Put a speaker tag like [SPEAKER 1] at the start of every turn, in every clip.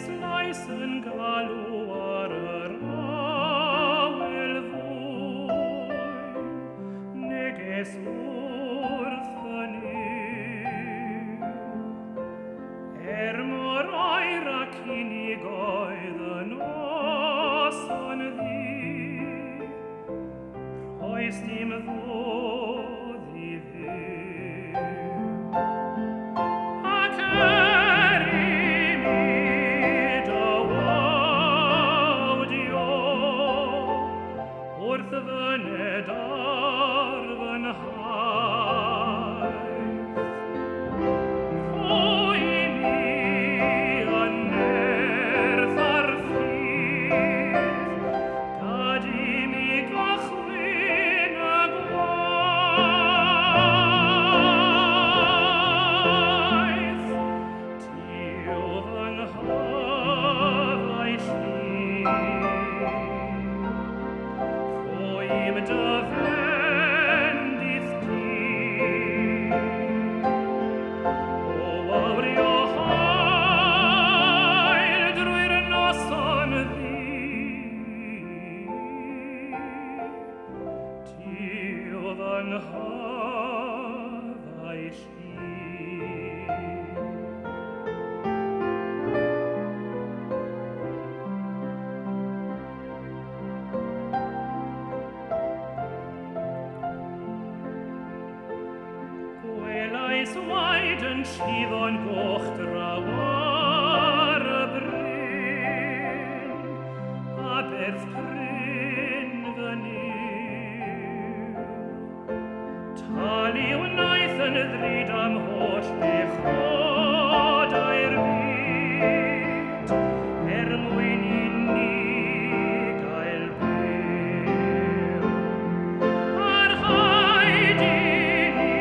[SPEAKER 1] leisen galoarer awel voi, neges orthani, moraira kini goiden osan di, hoist im vodi vi. Orthven darven haith, hoi mi aner farfith, gadi mi gachwin agwaith, tiovan havai im defendith thee. O aurio hael druir noson thee, tiovan havai Gwelais waiden shivon gochtra war bryn, a berth bryn fynyw. Tali wnaeth yn y ddryd am holl bechod a'r byd, mwyn i ni gael byw. Ar haid i ni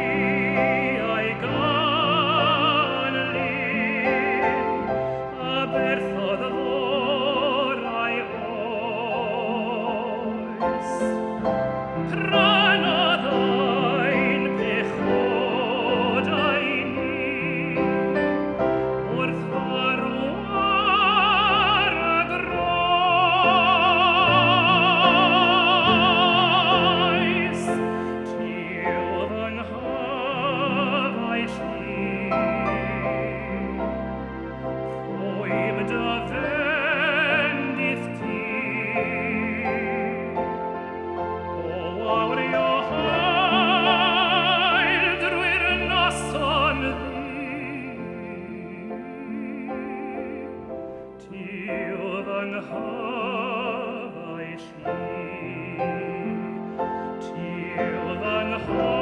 [SPEAKER 1] a'i ganlyn, a berthodd fôr a'i oes. Pranodd ein pechodau ni, wrth farw ar y groes. Tiodd yn hafau rhoim defendith ti. O awrio hael drwy'r noson ddi, tiodd yn hafau tiodd yn hafau